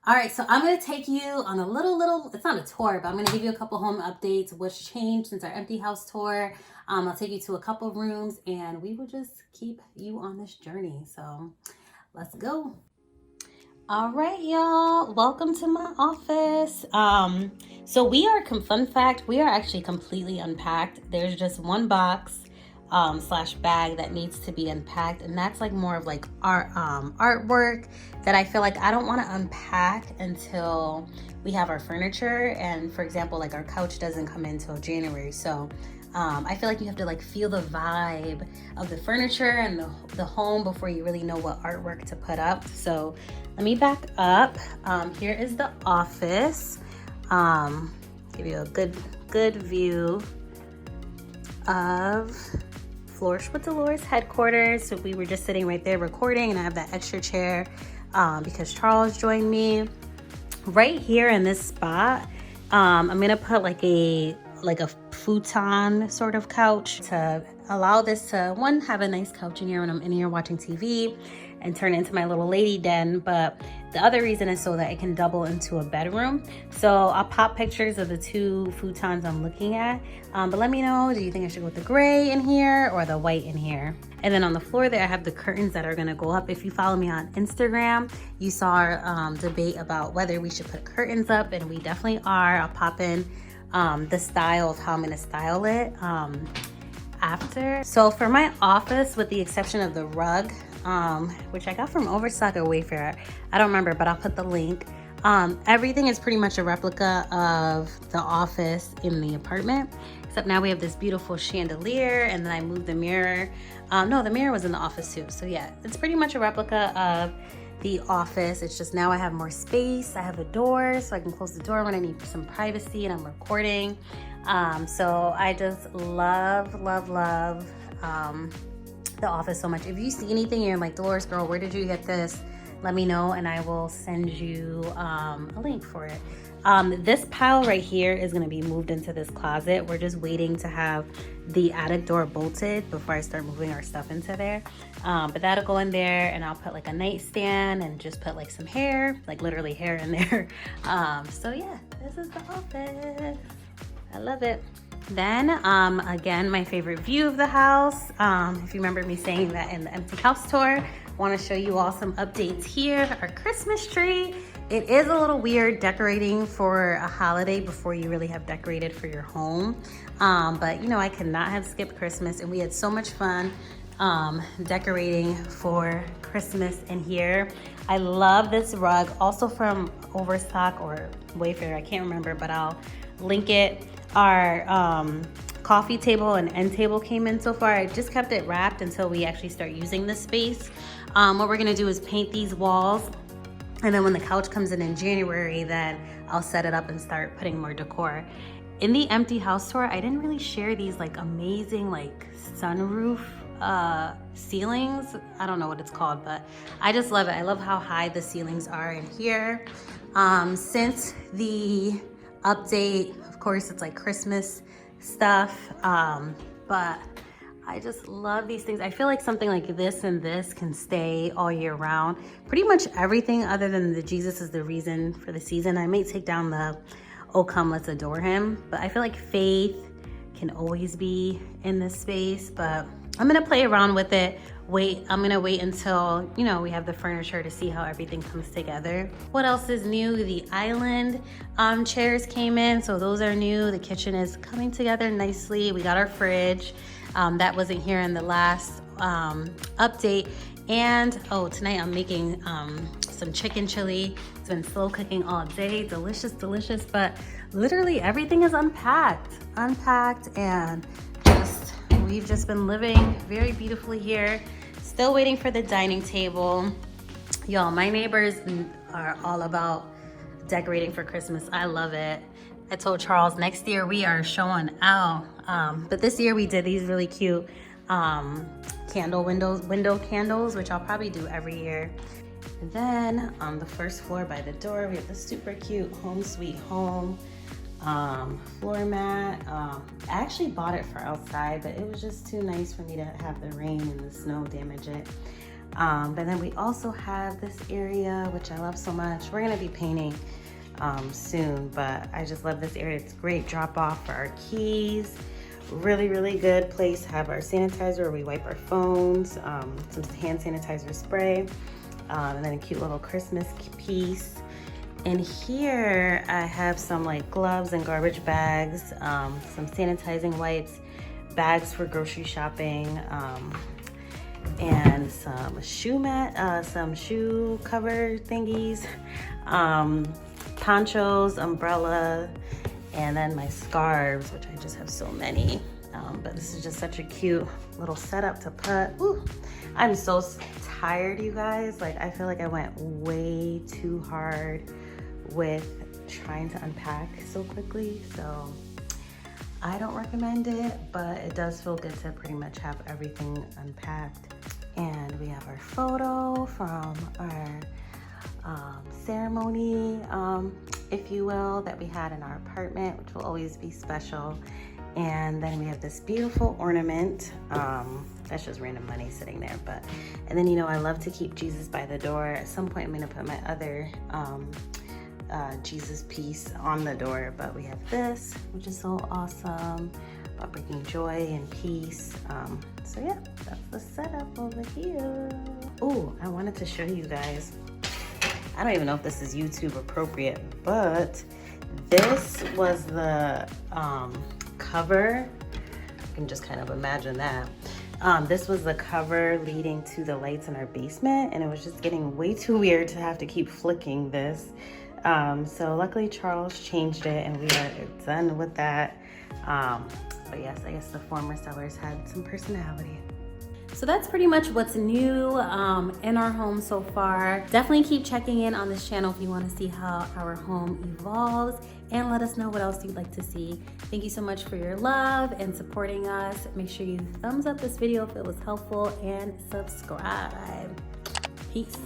All right, so I'm going to take you on a little, it's not a tour, but I'm going to give you a couple home updates, what's changed since our empty house tour. I'll take you to a couple rooms and we will just keep you on this journey. So let's go. All right, y'all, welcome to my office. So fun fact, we are actually completely unpacked. There's just one box slash bag that needs to be unpacked, and that's like more of like artwork that I feel like I don't want to unpack until we have our furniture. And for example, like our couch doesn't come in until January, so I feel like you have to like feel the vibe of the furniture and the home before you really know what artwork to put up. So let me back up. Here is the office. Give you a good view of Flourish with Delores headquarters. So we were just sitting right there recording, and I have that extra chair because Charles joined me. Right here in this spot, I'm gonna put like a futon sort of couch to allow this to, one, have a nice couch in here when I'm in here watching TV and turn it into my little lady den. But the other reason is so that it can double into a bedroom. So I'll pop pictures of the two futons I'm looking at. But let me know, do you think I should go with the gray in here or the white in here? And then on the floor there, I have the curtains that are gonna go up. If you follow me on Instagram, you saw our debate about whether we should put curtains up, and we definitely are. I'll pop in the style of how I'm gonna style it after. So for my office, with the exception of the rug, which I got from Overstock and Wayfair, I don't remember, but I'll put the link. Everything is pretty much a replica of the office in the apartment, except now we have this beautiful chandelier, and then I moved the mirror. No, the mirror was in the office too. So yeah, it's pretty much a replica of the office. It's just now I have more space. I have a door, so I can close the door when I need some privacy and I'm recording. So I just love the office so much. If you see anything and you're like, Delores girl, where did you get this? Let me know and I will send you a link for it. This pile right here is going to be moved into this closet. We're just waiting to have the attic door bolted before I start moving our stuff into there. But that'll go in there, and I'll put like a nightstand and just put like some hair, like literally hair in there. So yeah, this is the office. I love it. Then again, my favorite view of the house. If you remember me saying that in the empty house tour, I want to show you all some updates here. Our Christmas tree. It is a little weird decorating for a holiday before you really have decorated for your home. But you know, I could not have skipped Christmas, and we had so much fun decorating for Christmas in here. I love this rug, also from Overstock or Wayfair, I can't remember, but I'll link it. Our coffee table and end table came in so far. I just kept it wrapped until we actually start using this space. What we're gonna do is paint these walls, and then when the couch comes in January, then I'll set it up and start putting more decor. In the empty house tour, I didn't really share these like amazing like sunroof ceilings. I don't know what it's called, but I just love it. I love how high the ceilings are in here. Since the update, of course, it's like Christmas stuff, but I just love these things. I feel like something like this and this can stay all year round. Pretty much everything other than the Jesus is the reason for the season. I may take down the Oh Come Let's Adore Him, but I feel like faith can always be in this space. But I'm gonna play around with it. I'm gonna wait until, you know, we have the furniture to see how everything comes together. What else is new? The island chairs came in, so those are new. The kitchen is coming together nicely. We got our fridge. That wasn't here in the last update. And oh, tonight I'm making some chicken chili. It's been slow cooking all day. Delicious, but literally everything is unpacked, and we've just been living very beautifully here. Still waiting for the dining table. Y'all, my neighbors are all about decorating for Christmas. I love it. I told Charles next year we are showing out. But this year we did these really cute window candles, which I'll probably do every year. And then on the first floor by the door, we have the super cute Home Sweet Home floor mat. I actually bought it for outside, but it was just too nice for me to have the rain and the snow damage it. But then we also have this area, which I love so much. We're gonna be painting soon, but I just love this area. It's great drop off for our keys. Really, really good place to have our sanitizer where we wipe our phones, some hand sanitizer spray, and then a cute little Christmas piece. And here I have some like gloves and garbage bags, some sanitizing wipes, bags for grocery shopping, and some shoe mat, some shoe cover thingies, ponchos, umbrella, and then my scarves, which I just have so many. But this is just such a cute little setup to put. Ooh, I'm so tired, you guys. Like, I feel like I went way too hard with trying to unpack so quickly. So I don't recommend it, but it does feel good to pretty much have everything unpacked. And we have our photo from our ceremony, if you will, that we had in our apartment, which will always be special. And then we have this beautiful ornament. That's just random money sitting there. And then, you know, I love to keep Jesus by the door. At some point, I'm gonna put my other Jesus piece on the door. But we have this, which is so awesome, about bringing joy and peace. So yeah, that's the setup over here. Oh, I wanted to show you guys. I don't even know if this is YouTube appropriate, but this was the cover. You can just kind of imagine that. This was the cover leading to the lights in our basement, and it was just getting way too weird to have to keep flicking this. So luckily Charles changed it and we are done with that. But yes, I guess the former sellers had some personality. So that's pretty much what's new in our home so far. Definitely keep checking in on this channel if you want to see how our home evolves, and let us know what else you'd like to see. Thank you so much for your love and supporting us. Make sure you thumbs up this video if it was helpful and subscribe. Peace.